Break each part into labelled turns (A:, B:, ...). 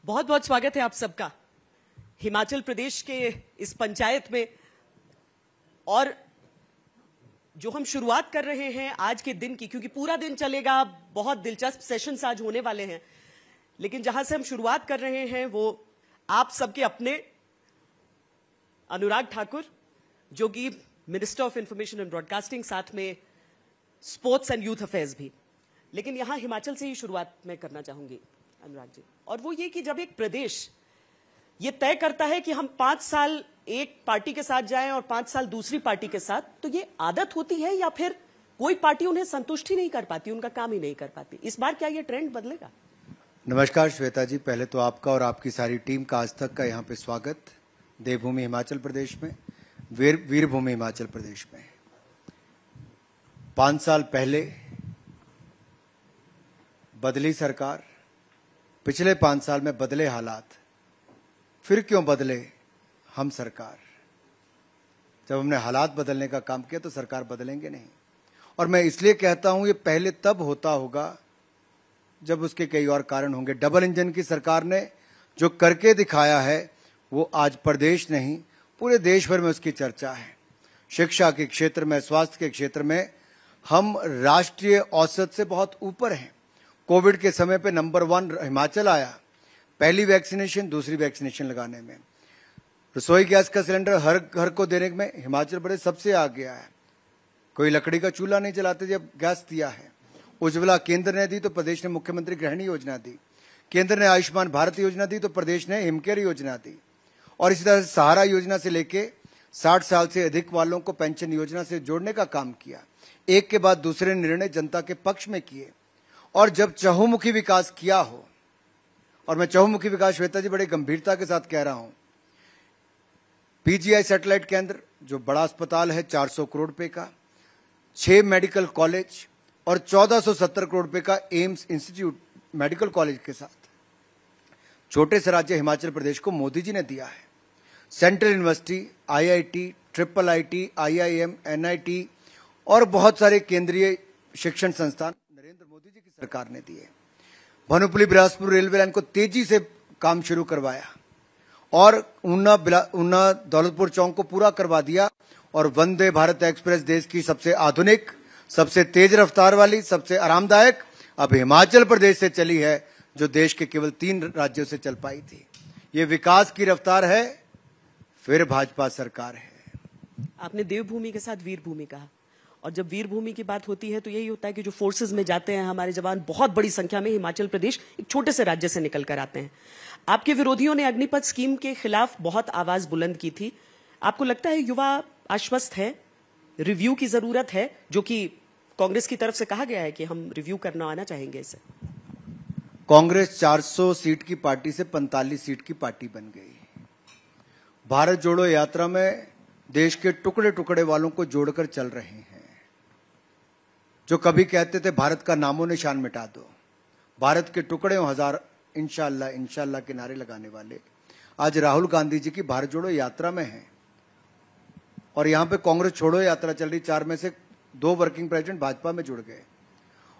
A: बहुत बहुत स्वागत है आप सबका हिमाचल प्रदेश के इस पंचायत में। और जो हम शुरुआत कर रहे हैं आज के दिन की, क्योंकि पूरा दिन चलेगा, बहुत दिलचस्प सेशंस आज होने वाले हैं, लेकिन जहां से हम शुरुआत कर रहे हैं वो आप सबके अपने अनुराग ठाकुर, जो कि minister of information and broadcasting, साथ में स्पोर्ट्स एंड यूथ अफेयर्स भी। लेकिन यहां हिमाचल से ही शुरुआत मैं करना चाहूंगी अनुराग जी, और वो ये कि जब एक प्रदेश ये तय करता है कि हम 5 साल एक पार्टी के साथ जाएं और 5 साल दूसरी पार्टी के साथ, तो ये आदत होती है या फिर कोई पार्टी उन्हें संतुष्ट ही नहीं कर पाती, उनका काम ही नहीं कर पाती? इस बार क्या ये ट्रेंड बदलेगा?
B: नमस्कार श्वेता जी, पहले तो आपका और आपकी सारी टीम का आज तक का यहाँ पे स्वागत देवभूमि हिमाचल प्रदेश में, वीरभूमि हिमाचल प्रदेश में। 5 साल पहले बदली सरकार, पिछले 5 साल में बदले हालात, फिर क्यों बदले हम सरकार? जब हमने हालात बदलने का काम किया तो सरकार बदलेंगे नहीं। और मैं इसलिए कहता हूं ये पहले तब होता होगा जब उसके कई और कारण होंगे। डबल इंजन की सरकार ने जो करके दिखाया है वो आज प्रदेश नहीं पूरे देश भर में उसकी चर्चा है। शिक्षा के क्षेत्र में, स्वास्थ्य के क्षेत्र में हम राष्ट्रीय औसत से बहुत ऊपर हैं। कोविड के समय पे नंबर 1 हिमाचल आया, पहली वैक्सीनेशन दूसरी वैक्सीनेशन लगाने में। रसोई गैस का सिलेंडर हर घर को देने में हिमाचल प्रदेश सबसे आगे आया है। कोई लकड़ी का चूल्हा नहीं जलाते जब गैस दिया है। उज्ज्वला केंद्र ने दी तो प्रदेश ने मुख्यमंत्री गृहिणी योजना दी। केंद्र ने आयुष्मान भारत योजना दी तो प्रदेश ने हिमकेयर योजना दी। और इसी तरह से सहारा योजना से लेके 60 साल से अधिक वालों को पेंशन योजना से जोड़ने का काम किया। एक के बाद दूसरे निर्णय जनता के पक्ष में किए। और जब चहुमुखी विकास किया हो, और मैं चहुमुखी विकास श्वेता जी बड़े गंभीरता के साथ कह रहा हूं, पीजीआई सैटेलाइट केंद्र जो बड़ा अस्पताल है 400 करोड़ रुपए का, 6 मेडिकल कॉलेज और 1470 करोड़ रुपए का एम्स इंस्टीट्यूट मेडिकल कॉलेज के साथ छोटे से राज्य हिमाचल प्रदेश को मोदी जी ने दिया है। Central university, IIT, triple IT, IIM, NIT और बहुत सारे केंद्रीय शिक्षण संस्थान नरेंद्र मोदी जी की सरकार ने दिए। भानुपल्ली बिलासपुर रेलवे लाइन को तेजी से काम शुरू करवाया और ऊना दौलतपुर चौक को पूरा करवा दिया। और वंदे भारत एक्सप्रेस देश की सबसे आधुनिक, सबसे तेज रफ्तार वाली, सबसे आरामदायक अब हिमाचल प्रदेश से चली है, जो देश के केवल 3 राज्यों से चल पाई थी। ये विकास की रफ्तार है, फिर भाजपा सरकार है।
A: आपने देवभूमि के साथ वीरभूमि कहा, और जब वीरभूमि की बात होती है तो यही होता है कि जो फोर्सेस में जाते हैं हमारे जवान, बहुत बड़ी संख्या में हिमाचल प्रदेश एक छोटे से राज्य से निकल कर आते हैं। आपके विरोधियों ने अग्निपथ स्कीम के खिलाफ बहुत आवाज बुलंद की थी। आपको लगता है युवा आश्वस्त है, रिव्यू की जरूरत है, जो कि कांग्रेस की तरफ से कहा गया है कि हम रिव्यू करना आना चाहेंगे इसे?
B: कांग्रेस 400 सीट की पार्टी से 45 सीट की पार्टी बन गई। भारत जोड़ो यात्रा में देश के टुकड़े टुकड़े वालों को जोड़कर चल रहे हैं। जो कभी कहते थे भारत का नामो निशान मिटा दो, भारत के टुकड़े हजार इंशाअल्लाह इंशाअल्लाह के नारे लगाने वाले आज राहुल गांधी जी की भारत जोड़ो यात्रा में हैं। और यहां पे कांग्रेस छोड़ो यात्रा चल रही, 4 में से 2 वर्किंग प्रेसिडेंट भाजपा में जुड़ गए।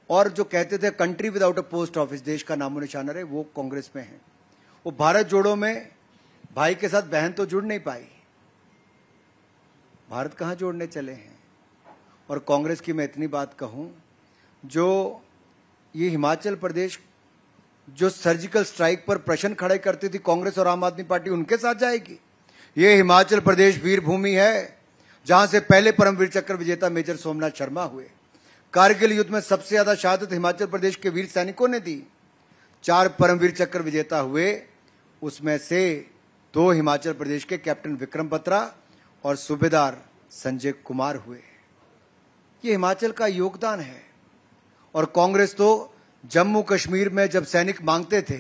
B: और जो कहते थे country without a post office, देश का नामो निशान रहे, वो कांग्रेस में है। वो भारत जोड़ो में भाई के साथ बहन तो जुड़ नहीं पाई, भारत कहां जोड़ने चले हैं। और कांग्रेस की मैं इतनी बात कहूं, जो ये हिमाचल प्रदेश जो सर्जिकल स्ट्राइक पर प्रश्न खड़े करती थी कांग्रेस और आम आदमी पार्टी, उनके साथ जाएगी। ये हिमाचल प्रदेश वीरभूमि है, जहां से पहले परमवीर चक्र विजेता मेजर सोमनाथ शर्मा हुए। कारगिल युद्ध में सबसे ज्यादा शहादत हिमाचल प्रदेश के वीर सैनिकों ने दी। 4 परमवीर चक्र विजेता हुए, उसमें से 2 हिमाचल प्रदेश के कैप्टन विक्रम बत्रा और सूबेदार संजय कुमार हुए। ये हिमाचल का योगदान है। और कांग्रेस तो जम्मू कश्मीर में जब सैनिक मांगते थे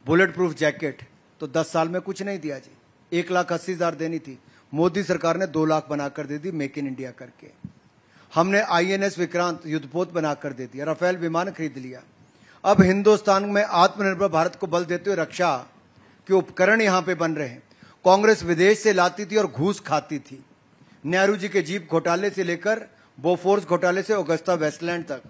B: बुलेट प्रूफ जैकेट, तो 10 साल में कुछ नहीं दिया जी। 1,80,000 देनी थी, मोदी सरकार ने 2 लाख बनाकर दे दी मेक इन इंडिया करके। हमने आईएनएस विक्रांत युद्धपोत बनाकर दे दिया, राफेल विमान खरीद लिया। अब हिंदुस्तान में आत्मनिर्भर भारत को बल देते हुए रक्षा के उपकरण यहां पे बन रहे हैं। कांग्रेस विदेश से लाती थी और घूस खाती थी। नेहरू जी के जीप घोटाले से लेकर बोफोर्स घोटाले से ऑगस्टा वेस्टलैंड तक,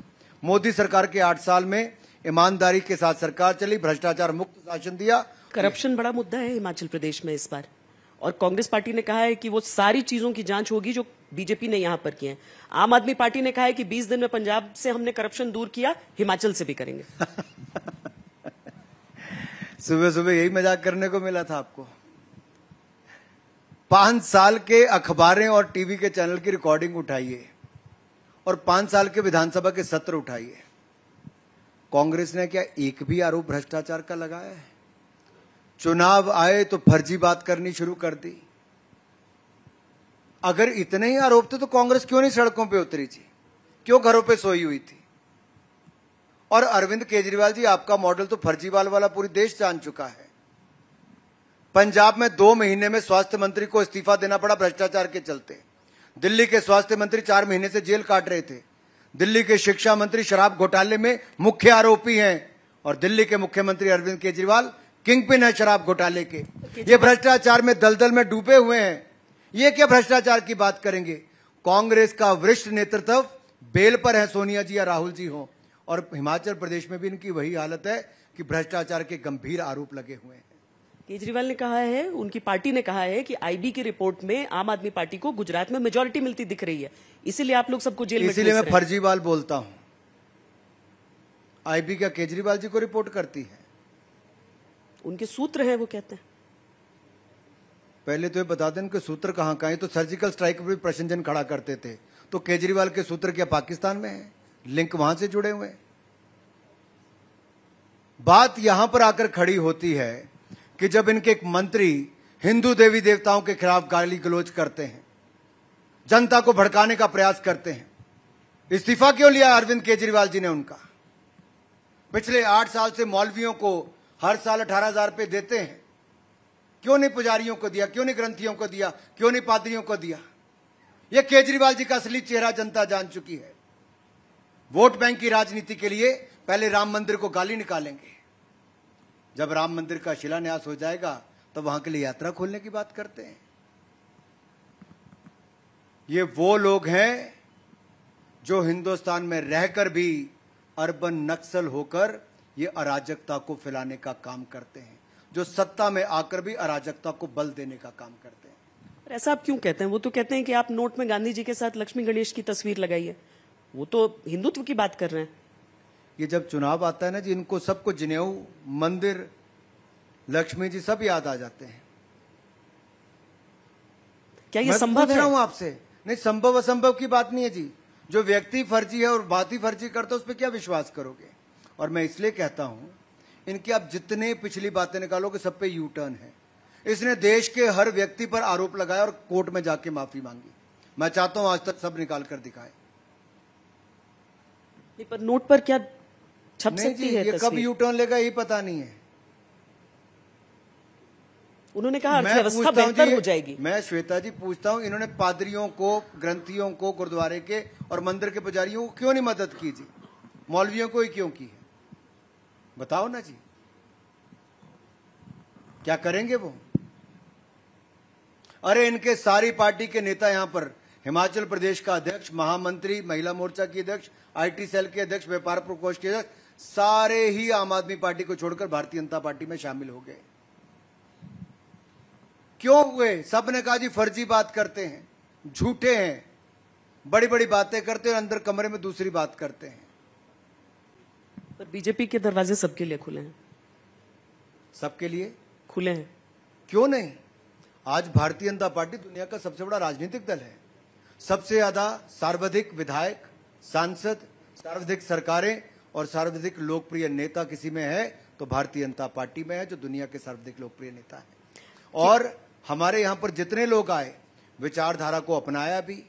B: मोदी सरकार के 8 साल में ईमानदारी के साथ सरकार चली, भ्रष्टाचार मुक्त शासन दिया।
A: करप्शन बड़ा मुद्दा है हिमाचल प्रदेश में इस बार, और कांग्रेस पार्टी ने कहा है कि वो सारी चीजों की जांच होगी जो बीजेपी ने यहां पर की है। आम आदमी पार्टी ने कहा है कि 20 दिन में पंजाब से हमने करप्शन दूर किया, हिमाचल से भी करेंगे।
B: सुबह सुबह यही मजाक करने को मिला था आपको। 5 साल के अखबारें और टीवी के चैनल की रिकॉर्डिंग उठाइए और 5 साल के विधानसभा के सत्र उठाइए। कांग्रेस ने क्या एक भी आरोप भ्रष्टाचार का लगाया है? चुनाव आए तो फर्जी बात करनी शुरू कर दी। अगर इतने ही आरोप थे तो कांग्रेस क्यों नहीं सड़कों पे उतरी थी, क्यों घरों पे सोई हुई थी? और अरविंद केजरीवाल जी, आपका मॉडल तो फर्जीवाल वाला पूरी देश जान चुका है। पंजाब में 2 महीने में स्वास्थ्य मंत्री को इस्तीफा देना पड़ा भ्रष्टाचार के चलते। दिल्ली के स्वास्थ्य मंत्री 4 महीने से जेल काट रहे थे। दिल्ली के शिक्षा मंत्री शराब घोटाले में मुख्य आरोपी हैं, और दिल्ली के मुख्यमंत्री अरविंद केजरीवाल किंगपिन है शराब घोटाले के। ये भ्रष्टाचार में दलदल में डूबे हुए हैं। ये क्या भ्रष्टाचार की बात करेंगे? कांग्रेस का वरिष्ठ नेतृत्व बेल पर है, सोनिया जी या राहुल जी हो, और हिमाचल प्रदेश में भी इनकी वही हालत है कि भ्रष्टाचार के गंभीर आरोप लगे हुए हैं।
A: केजरीवाल ने कहा है, उनकी पार्टी ने कहा है कि आईबी की रिपोर्ट में आम आदमी पार्टी को गुजरात में मेजॉरिटी मिलती दिख रही है, इसीलिए आप लोग सबको जेल में
B: इसीलिए मैं फर्जीवाल बोलता हूं। आईबी क्या केजरीवाल जी को रिपोर्ट करती है?
A: उनके सूत्र हैं, वो कहते हैं।
B: पहले तो ये बता दें कि सूत्र कहां का है। तो सर्जिकल स्ट्राइक पर भी प्रशंजन खड़ा करते थे, तो केजरीवाल के सूत्र क्या पाकिस्तान में है? लिंक वहां से जुड़े हुए हैं। बात यहां पर आकर खड़ी होती है कि जब इनके एक मंत्री हिंदू देवी देवताओं के खिलाफ गाली गलौज करते हैं, जनता को भड़काने का प्रयास करते हैं, इस्तीफा क्यों लिया अरविंद केजरीवाल जी ने उनका? पिछले 8 साल से मौलवियों को हर साल 18,000 रुपये देते हैं, क्यों नहीं पुजारियों को दिया? क्यों नहीं ग्रंथियों को दिया? क्यों नहीं पादरियों को दिया? यह केजरीवाल जी का असली चेहरा जनता जान चुकी है। वोट बैंक की राजनीति के लिए पहले राम मंदिर को गाली निकालेंगे, जब राम मंदिर का शिलान्यास हो जाएगा तो वहां के लिए यात्रा खोलने की बात करते हैं। ये वो लोग हैं जो हिंदुस्तान में रहकर भी अर्बन नक्सल होकर ये अराजकता को फैलाने का काम करते हैं, जो सत्ता में आकर भी अराजकता को बल देने का काम करते हैं।
A: पर ऐसा आप क्यों कहते हैं? वो तो कहते हैं कि आप नोट में गांधी जी के साथ लक्ष्मी गणेश की तस्वीर लगाइए, वो तो हिंदुत्व की बात कर रहे हैं।
B: ये जब चुनाव आता है ना जी, इनको सबको जनेऊ, मंदिर, लक्ष्मी जी सब याद आ जाते हैं।
A: क्या ये
B: मैं
A: संभव
B: पूछ रहा
A: है?
B: हूं आपसे। नहीं, संभव असंभव की बात नहीं है जी। जो व्यक्ति फर्जी है और बात ही फर्जी करता है, उस पर क्या विश्वास करोगे? और मैं इसलिए कहता हूं, इनकी आप जितने पिछली बातें निकालोगे सब पे यू टर्न है। इसने देश के हर व्यक्ति पर आरोप लगाया और कोर्ट में जाके माफी मांगी। मैं चाहता हूं आज तक सब निकाल कर दिखाए।
A: पर नोट पर क्या छप
B: नहीं
A: सकती
B: जी,
A: है
B: ये कब
A: तस्वीर?
B: यू टर्न लेगा यही पता नहीं है।
A: उन्होंने कहा
B: मैं
A: अर्थव्यवस्था
B: पूछता हूं
A: बेहतर
B: जी,
A: हो जाएगी।
B: मैं श्वेता जी पूछता हूं, इन्होंने पादरियों को, ग्रंथियों को, गुरुद्वारे के और मंदिर के पुजारियों को क्यों नहीं मदद की जी? मौलवियों को ही क्यों की है? बताओ ना जी, क्या करेंगे वो? अरे इनके सारी पार्टी के नेता यहां पर, हिमाचल प्रदेश का अध्यक्ष, महामंत्री, महिला मोर्चा की अध्यक्ष, आईटी सेल के अध्यक्ष, व्यापार प्रकोष्ठ के अध्यक्ष, सारे ही आम आदमी पार्टी को छोड़कर भारतीय जनता पार्टी में शामिल हो गए। क्यों हुए? सब ने कहा जी फर्जी बात करते हैं, झूठे हैं, बड़ी बड़ी बातें करते हैं और अंदर कमरे में दूसरी बात करते हैं।
A: पर बीजेपी के दरवाजे सबके लिए खुले हैं।
B: सबके लिए
A: खुले हैं,
B: क्यों नहीं? आज भारतीय जनता पार्टी दुनिया का सबसे बड़ा राजनीतिक दल है। सबसे ज्यादा सर्वाधिक विधायक, सांसद, सर्वाधिक सरकारें और सर्वाधिक लोकप्रिय नेता किसी में है तो भारतीय जनता पार्टी में है, जो दुनिया के सर्वाधिक लोकप्रिय नेता है। और हमारे यहां पर जितने लोग आए, विचारधारा को अपनाया भी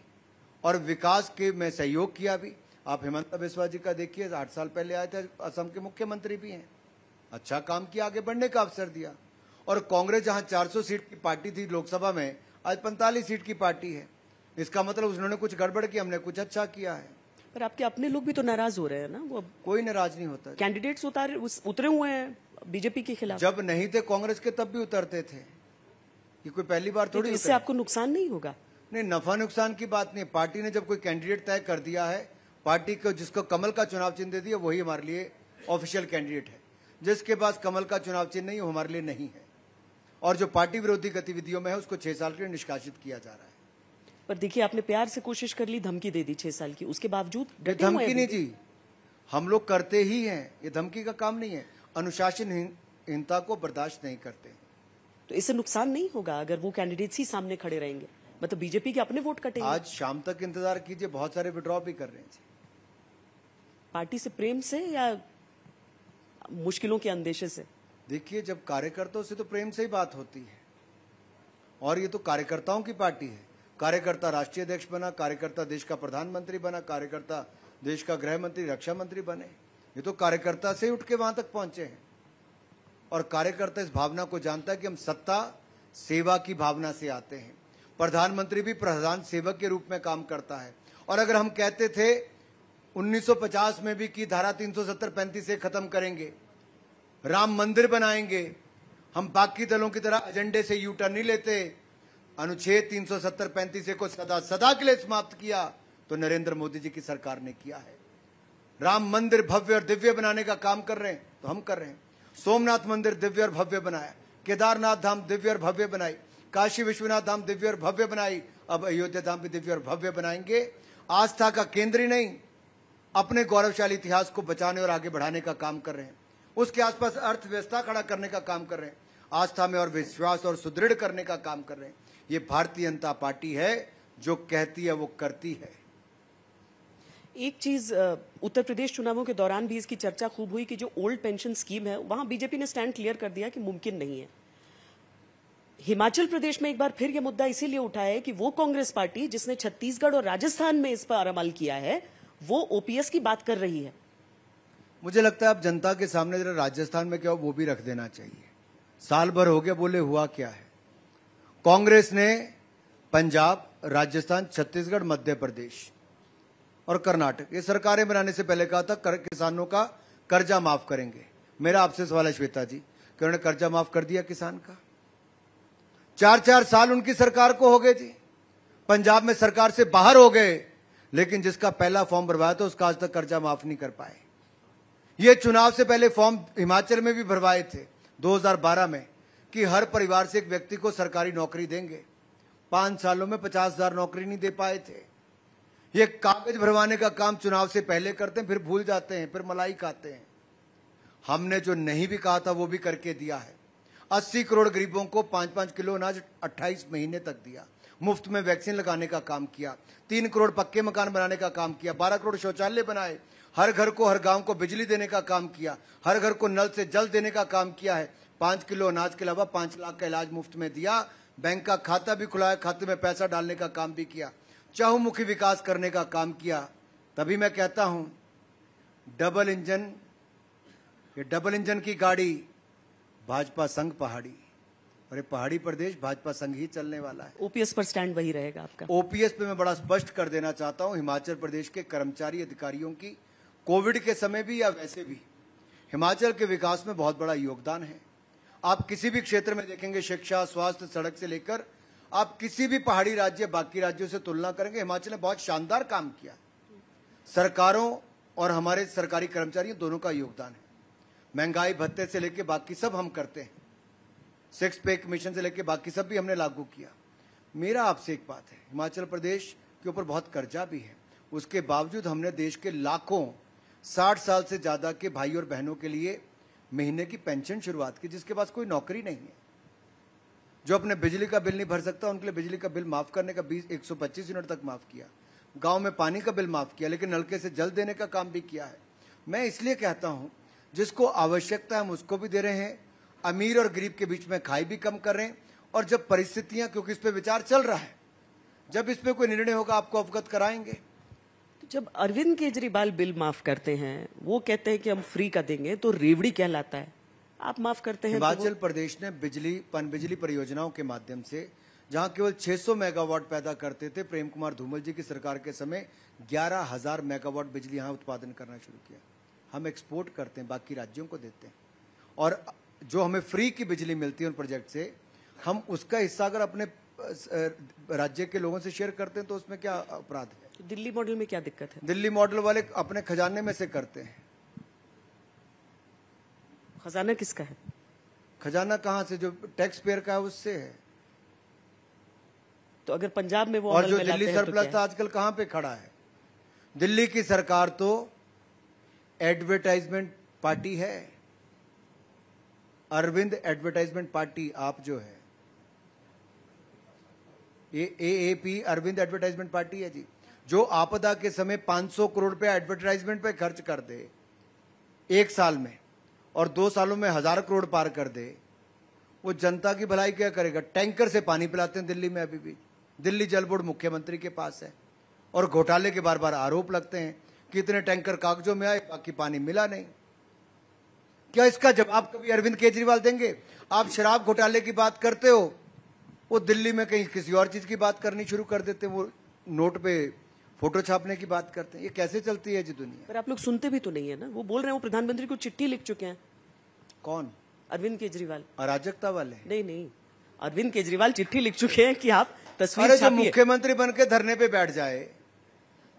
B: और विकास के में सहयोग किया भी। आप हिमंता बिस्वा जी का देखिए, 8 साल पहले आए थे, असम के मुख्यमंत्री भी हैं, अच्छा काम किया, आगे बढ़ने का अवसर दिया। और कांग्रेस जहां 400 सीट की पार्टी थी लोकसभा में, आज 45 सीट की पार्टी है। इसका मतलब उन्होंने कुछ गड़बड़ की, हमने कुछ अच्छा किया है।
A: पर आपके अपने लोग भी तो नाराज हो रहे हैं ना। वो
B: कोई नाराज नहीं होता।
A: कैंडिडेट्स उतरे हुए हैं बीजेपी के खिलाफ।
B: जब नहीं थे कांग्रेस के तब भी उतरते थे, ये कोई पहली बार थोड़ी।
A: तो इससे आपको नुकसान नहीं होगा?
B: नहीं, नफा नुकसान की बात नहीं। पार्टी ने जब कोई कैंडिडेट तय कर दिया है, पार्टी को जिसको कमल का चुनाव चिन्ह दे दिया वही हमारे लिए ऑफिशियल कैंडिडेट है। जिसके पास कमल का चुनाव चिन्ह नहीं, वो हमारे लिए नहीं है। और जो पार्टी विरोधी गतिविधियों में है उसको 6 साल के लिए निष्कासित किया जा रहा है।
A: पर देखिए, आपने प्यार से कोशिश कर ली, धमकी दे दी 6 साल की, उसके बावजूद
B: ये
A: डटे हुए
B: धमकी
A: हैं
B: नहीं
A: अभी।
B: जी, हम लोग करते ही हैं, ये धमकी का काम नहीं है। अनुशासनहीनता को बर्दाश्त नहीं करते।
A: तो इससे नुकसान नहीं होगा अगर वो कैंडिडेट्स ही सामने खड़े रहेंगे? मतलब बीजेपी के अपने वोट कटेंगे।
B: आज शाम तक इंतजार कीजिए, बहुत सारे विड्रॉ भी कर रहे हैं जी।
A: पार्टी से प्रेम से या मुश्किलों के अंदेशे से?
B: देखिए, जब कार्यकर्ताओं से तो प्रेम से ही बात होती है, और ये तो कार्यकर्ताओं की पार्टी है। कार्यकर्ता राष्ट्रीय अध्यक्ष बना, कार्यकर्ता देश का प्रधानमंत्री बना, कार्यकर्ता देश का गृह मंत्री, रक्षा मंत्री बने। ये तो कार्यकर्ता से ही उठ के वहां तक पहुंचे हैं। और कार्यकर्ता इस भावना को जानता है कि हम सत्ता सेवा की भावना से आते हैं। प्रधानमंत्री भी प्रधान सेवक के रूप में काम करता है। और अगर हम कहते थे 1950 में भी कि धारा 370-35 से खत्म करेंगे, राम मंदिर बनाएंगे, हम बाकी दलों की तरह एजेंडे से यू टर्न नहीं लेते, अनुच्छेद 370-35 को सदा सदा के लिए समाप्त किया, तो नरेंद्र मोदी जी की सरकार ने किया है। राम मंदिर भव्य और दिव्य बनाने का काम कर रहे हैं तो हम कर रहे हैं। सोमनाथ मंदिर दिव्य और भव्य बनाया, केदारनाथ धाम दिव्य और भव्य बनाई, काशी विश्वनाथ धाम दिव्य और भव्य बनाई, अब अयोध्या धाम भी दिव्य और भव्य बनाएंगे। आस्था का केंद्र ही नहीं, अपने गौरवशाली इतिहास को बचाने और आगे बढ़ाने का काम कर रहे हैं। उसके आसपास अर्थव्यवस्था खड़ा करने का काम कर रहे हैं, आस्था में और विश्वास और सुदृढ़ करने का काम कर रहे हैं। ये भारतीय जनता पार्टी है, जो कहती है वो करती है।
A: एक चीज, उत्तर प्रदेश चुनावों के दौरान भी इसकी चर्चा खूब हुई कि जो ओल्ड पेंशन स्कीम है, वहां बीजेपी ने स्टैंड क्लियर कर दिया कि मुमकिन नहीं है। हिमाचल प्रदेश में एक बार फिर यह मुद्दा इसीलिए उठा है कि वो कांग्रेस पार्टी जिसने छत्तीसगढ़ और राजस्थान में इस पर अमल किया है, वो ओपीएस की बात कर रही है।
B: मुझे लगता है अब जनता के सामने जरा राजस्थान में क्या हो वो भी रख देना चाहिए। साल भर हो गया बोले हुआ क्या है। कांग्रेस ने पंजाब, राजस्थान, छत्तीसगढ़, मध्य प्रदेश और कर्नाटक ये सरकारें बनाने से पहले कहा था किसानों का कर्जा माफ करेंगे। मेरा आपसे सवाल है श्वेता जी, कि उन्होंने कर्जा माफ कर दिया किसान का? 4-4 साल उनकी सरकार को हो गए जी। पंजाब में सरकार से बाहर हो गए, लेकिन जिसका पहला फॉर्म भरवाया था उसका आज तक कर्जा माफ नहीं कर पाए। ये चुनाव से पहले फॉर्म हिमाचल में भी भरवाए थे 2012 में कि हर परिवार से एक व्यक्ति को सरकारी नौकरी देंगे। 5 सालों में 50,000 नौकरी नहीं दे पाए थे। ये कागज भरवाने का काम चुनाव से पहले करते हैं, फिर भूल जाते हैं, फिर मलाई खाते हैं। हमने जो नहीं भी कहा था वो भी करके दिया है। 80 करोड़ गरीबों को 5-5 किलो अनाज 28 महीने तक दिया। मुफ्त में वैक्सीन लगाने का काम किया। 3 करोड़ पक्के मकान बनाने का काम किया। 12 करोड़ शौचालय बनाए। हर घर को, हर गांव को बिजली देने का काम किया। हर घर को नल से जल देने का काम किया है। 5 किलो अनाज के अलावा 5 लाख का इलाज मुफ्त में दिया। बैंक का खाता भी खुलाया, खाते में पैसा डालने का काम भी किया। चहुमुखी विकास करने का काम किया। तभी मैं कहता हूं डबल इंजन की गाड़ी भाजपा संघ पहाड़ी, और ये पहाड़ी प्रदेश भाजपा संघ ही चलने वाला है।
A: ओपीएस पर स्टैंड वही रहेगा आपका?
B: ओपीएस पे मैं बड़ा स्पष्ट कर देना चाहता हूं, हिमाचल प्रदेश के कर्मचारी अधिकारियों की कोविड के समय भी या वैसे भी हिमाचल के विकास में बहुत बड़ा योगदान है। आप किसी भी क्षेत्र में देखेंगे, शिक्षा, स्वास्थ्य, सड़क से लेकर आप किसी भी पहाड़ी राज्य बाकी राज्यों से तुलना करेंगे, हिमाचल ने बहुत शानदार काम किया। सरकारों और हमारे सरकारी कर्मचारियों दोनों का योगदान है। महंगाई भत्ते से लेकर बाकी सब हम करते हैं। 6 पैक मिशन से लेकर बाकी सब भी हमने लागू किया। मेरा आपसे एक बात है, हिमाचल प्रदेश के ऊपर बहुत कर्जा भी है, उसके बावजूद हमने देश के लाखों 60 साल से ज्यादा के भाई और बहनों के लिए महीने की पेंशन शुरुआत की, जिसके पास कोई नौकरी नहीं है, जो अपने बिजली का बिल नहीं भर सकता, उनके लिए बिजली का बिल माफ करने का 125 यूनिट तक माफ किया। गांव में पानी का बिल माफ किया, लेकिन नलके से जल देने का काम भी किया है। मैं इसलिए कहता हूं, जिसको आवश्यकता है हम उसको भी दे रहे हैं, अमीर और गरीब के बीच में खाई भी कम कर रहे हैं। और जब परिस्थितियां, क्योंकि इस पे विचार चल रहा है, जब इस पे कोई निर्णय होगा आपको अवगत कराएंगे।
A: तो जब अरविंद केजरीवाल बिल माफ करते हैं, वो कहते हैं कि हम फ्री का देंगे, तो रेवड़ी कहलाता है। आप माफ करते हैं।
B: हिमाचल प्रदेश ने पनबिजली परियोजनाओं के माध्यम से जहां केवल 600 मेगावाट पैदा करते थे, प्रेम कुमार धूमल जी की सरकार के समय 11,000 मेगावाट बिजली यहां उत्पादन करना शुरू किया। हम एक्सपोर्ट करते हैं, बाकी राज्यों को देते हैं, और जो हमें फ्री की बिजली मिलती है उन प्रोजेक्ट से, हम उसका हिस्सा अगर अपने राज्य के लोगों से शेयर करते हैं तो उसमें क्या अपराध है?
A: दिल्ली मॉडल में क्या दिक्कत है?
B: दिल्ली मॉडल वाले अपने खजाने में से करते हैं।
A: खजाना किसका है?
B: खजाना कहां से? जो टैक्स पेयर का है उससे है।
A: तो अगर पंजाब में वो
B: और
A: अमल
B: जो
A: में लाते
B: दिल्ली
A: हैं तो
B: सरप्लस
A: क्या
B: था
A: है?
B: आजकल कहां पे खड़ा है? दिल्ली की सरकार तो एडवर्टाइजमेंट पार्टी है। अरविंद एडवर्टाइजमेंट पार्टी आप जो है, ये एएपी अरविंद एडवर्टाइजमेंट पार्टी है जी, जो आपदा के समय 500 करोड़ रुपया एडवर्टाइजमेंट पे खर्च कर दे एक साल में, और 2 सालों में 1000 करोड़ पार कर दे। वो जनता की भलाई क्या करेगा? टैंकर से पानी पिलाते हैं दिल्ली में। अभी भी दिल्ली जल बोर्ड मुख्यमंत्री के पास है, और घोटाले के बार बार आरोप लगते हैं कि इतने टैंकर कागजों में आए, बाकी पानी मिला नहीं। क्या इसका जवाब कभी अरविंद केजरीवाल देंगे? आप शराब घोटाले की बात करते हो, वो दिल्ली में कहीं किसी और चीज की बात करनी शुरू कर देते हैं, वो नोट पे फोटो छापने की बात करते हैं। ये कैसे चलती है जी दुनिया?
A: पर आप लोग सुनते भी तो नहीं है ना। वो बोल रहे हैं वो प्रधानमंत्री को चिट्ठी लिख चुके हैं।
B: कौन?
A: अरविंद केजरीवाल।
B: अराजकता वाले?
A: नहीं, अरविंद केजरीवाल चिट्ठी लिख चुके हैं कि आप तस्वीर
B: अरे जो
A: छापिए।
B: मुख्यमंत्री बन के धरने पे बैठ जाए,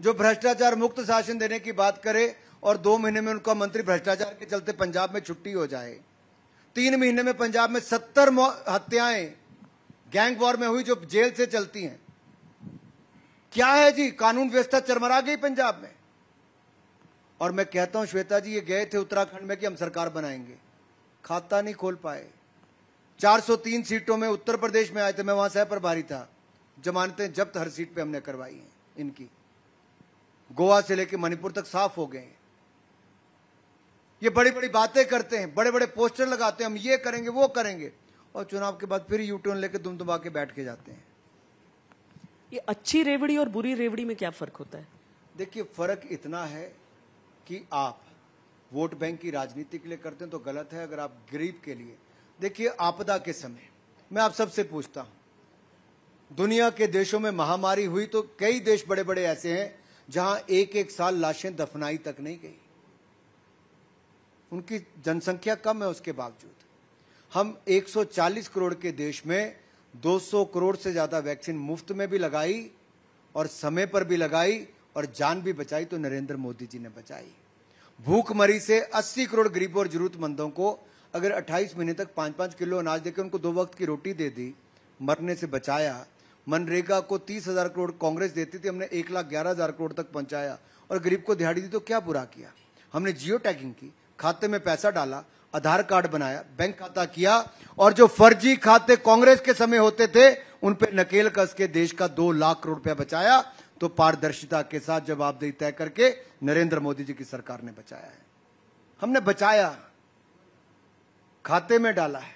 B: जो भ्रष्टाचार मुक्त शासन देने की बात करे, और 2 महीने में उनका मंत्री भ्रष्टाचार के चलते पंजाब में छुट्टी हो जाए। 3 महीने में पंजाब में 70 हत्याएं गैंग वॉर में हुई, जो जेल से चलती हैं। क्या है जी? कानून व्यवस्था चरमरा गई पंजाब में। और मैं कहता हूं श्वेता जी, ये गए थे उत्तराखंड में कि हम सरकार बनाएंगे, खाता नहीं खोल पाए। 403 सीटों में उत्तर प्रदेश में आए थे, मैं वहां सह प्रभारी था। जमानतें जब्त हर सीट पे हमने करवाई हैं इनकी। गोवा से लेकर मणिपुर तक साफ हो गए हैं। ये बड़ी बड़ी बातें करते हैं, बड़े बड़े पोस्टर लगाते हैं, हम ये करेंगे वो करेंगे, और चुनाव के बाद फिर यूटर्न लेके दुम दुबा के बैठ के जाते हैं।
A: ये अच्छी रेवड़ी और बुरी रेवड़ी में क्या फर्क होता है?
B: देखिए, फर्क इतना है कि आप वोट बैंक की राजनीति के लिए करते हैं तो गलत है। अगर आप गरीब के लिए, देखिए आपदा के समय मैं आप सबसे पूछता हूं, दुनिया के देशों में महामारी हुई तो कई देश बड़े बड़े ऐसे हैं जहां एक साल लाशें दफनाई तक नहीं गई। उनकी जनसंख्या कम है, उसके बावजूद हम 140 करोड़ के देश में 200 करोड़ से ज्यादा वैक्सीन मुफ्त में भी लगाई, और समय पर भी लगाई, और जान भी बचाई तो नरेंद्र मोदी जी ने बचाई। भूखमरी से 80 करोड़ गरीबों और जरूरतमंदों को अगर 28 महीने तक 5-5 किलो अनाज देकर उनको 2 वक्त की रोटी दे दी, मरने से बचाया। मनरेगा को 30,000 करोड़ कांग्रेस देती थी, हमने 1,11,000 करोड़ तक पहुंचाया, और गरीब को दिहाड़ी दी तो क्या बुरा किया? हमने जियो टैगिंग की, खाते में पैसा डाला, आधार कार्ड बनाया, बैंक खाता किया, और जो फर्जी खाते कांग्रेस के समय होते थे उन पे नकेल कस के देश का 2 लाख करोड़ रुपया बचाया। तो पारदर्शिता के साथ जवाबदेही तय करके नरेंद्र मोदी जी की सरकार ने बचाया है। हमने बचाया, खाते में डाला है।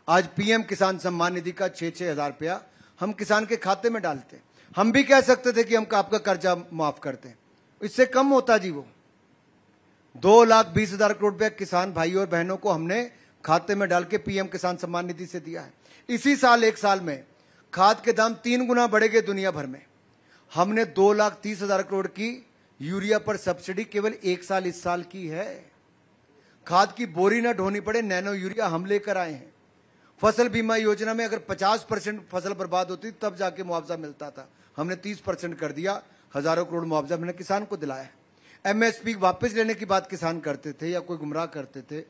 B: आज पीएम किसान सम्मान निधि का 6-6 हजार रुपया हम किसान के खाते में डालते हैं। हम भी कह सकते थे कि हम आपका कर्जा माफ करते हैं, इससे कम होता जी। वो 2,20,000 करोड़ रुपया किसान भाई और बहनों को हमने खाते में डाल के पीएम किसान सम्मान निधि से दिया है। इसी साल 1 साल में खाद के दाम 3 गुना बढ़े गए दुनिया भर में। हमने 2,30,000 करोड़ की यूरिया पर सब्सिडी केवल 1 साल इस साल की है। खाद की बोरी न ढोनी पड़े, नैनो यूरिया हम लेकर आए हैं। फसल बीमा योजना में अगर 50% फसल बर्बाद होती तब जाके मुआवजा मिलता था, हमने 30% कर दिया। हजारों करोड़ मुआवजा मैंने किसान को दिलाया है। एमएसपी वापस लेने की बात किसान करते थे या कोई गुमराह करते थे।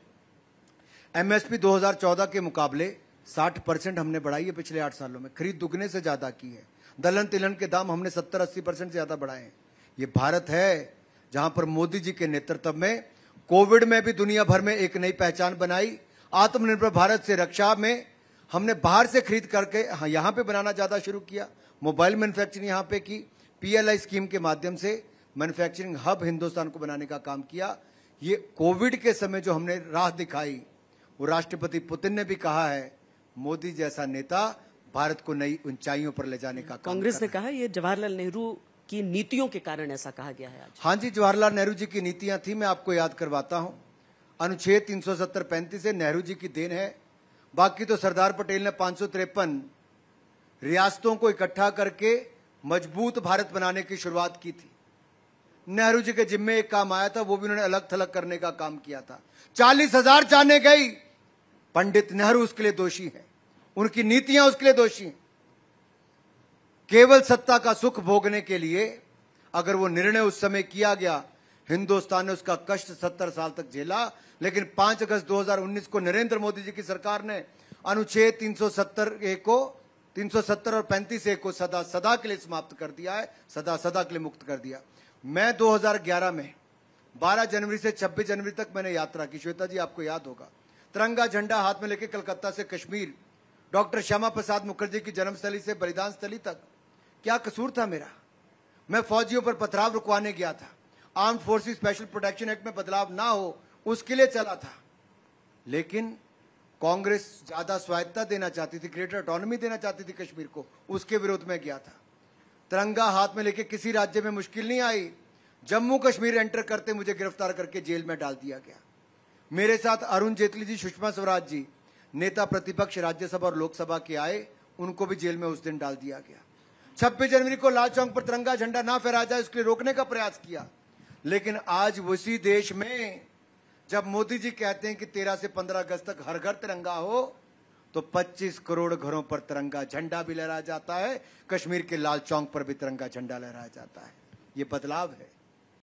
B: एमएसपी 2014 के मुकाबले 60% हमने बढ़ाई है पिछले 8 सालों में, खरीद दुगने से ज्यादा की है। दलहन तिलहन के दाम हमने 70-80% से ज्यादा बढ़ाए हैं। ये भारत है जहां पर मोदी जी के नेतृत्व में कोविड में भी दुनिया भर में एक नई पहचान बनाई। आत्मनिर्भर भारत से रक्षा में हमने बाहर से खरीद करके यहां पे बनाना ज्यादा शुरू किया। मोबाइल मैन्युफैक्चरिंग यहां पे की, पीएलआई स्कीम के माध्यम से मैन्युफैक्चरिंग हब हिंदुस्तान को बनाने का काम किया। ये कोविड के समय जो हमने राह दिखाई, वो राष्ट्रपति पुतिन ने भी कहा है, मोदी जैसा नेता भारत को नई ऊंचाइयों पर ले जाने का काम
A: कांग्रेस ने कहा ये जवाहरलाल नेहरू की नीतियों के कारण ऐसा कहा गया है आज।
B: हाँ जी, जवाहरलाल नेहरू जी की नीतियां थी, मैं आपको याद करवाता हूं। अनुच्छेद 370-35 से नेहरू जी की देन है। बाकी तो सरदार पटेल ने 553 रियासतों को इकट्ठा करके मजबूत भारत बनाने की शुरुआत की थी। नेहरू जी के जिम्मे एक काम आया था, वो भी उन्होंने अलग थलग करने का काम किया था। 40,000 जाने गई, पंडित नेहरू उसके लिए दोषी हैं, उनकी नीतियां उसके लिए दोषी हैं। केवल सत्ता का सुख भोगने के लिए अगर वो निर्णय उस समय किया गया हिंदुस्तान ने उसका कष्ट 70 साल तक झेला, लेकिन 5 अगस्त 2019 को नरेंद्र मोदी जी की सरकार ने अनुच्छेद 370 और 35A को सदा सदा के लिए समाप्त कर दिया है, सदा सदा के लिए मुक्त कर दिया। मैं 2011 में 12 जनवरी से 26 जनवरी तक मैंने यात्रा की। श्वेता जी, आपको याद होगा, तिरंगा झंडा हाथ में लेकर कलकत्ता से कश्मीर, डॉक्टर श्यामा प्रसाद मुखर्जी की जन्मस्थली से बलिदान स्थली तक। क्या कसूर था मेरा? मैं फौजियों पर पथराव रुकवाने गया था, armed forces special protection act में बदलाव ना हो उसके लिए चला था। लेकिन कांग्रेस ज्यादा स्वायत्तता देना चाहती थी, ग्रेटर ऑटोनॉमी देना चाहती थी कश्मीर को, उसके विरोध में गया था। तिरंगा हाथ में लेके किसी राज्य में मुश्किल नहीं आई। जम्मू कश्मीर एंटर करते मुझे गिरफ्तार करके जेल में डाल दिया गया। मेरे साथ अरुण जेटली जी, सुषमा स्वराज जी, नेता प्रतिपक्ष राज्यसभा और लोकसभा के आए, उनको भी जेल में उस दिन डाल दिया गया। 26 जनवरी को लाल चौक पर तिरंगा झंडा ना फहराया जाए उसके लिए रोकने का प्रयास किया। लेकिन आज उसी देश में जब मोदी जी कहते हैं कि 13 से 15 अगस्त तक हर घर तिरंगा हो, तो 25 करोड़ घरों पर तिरंगा झंडा भी लहराया जाता है, कश्मीर के लाल चौक पर भी तिरंगा झंडा लहराया जाता है। ये बदलाव है।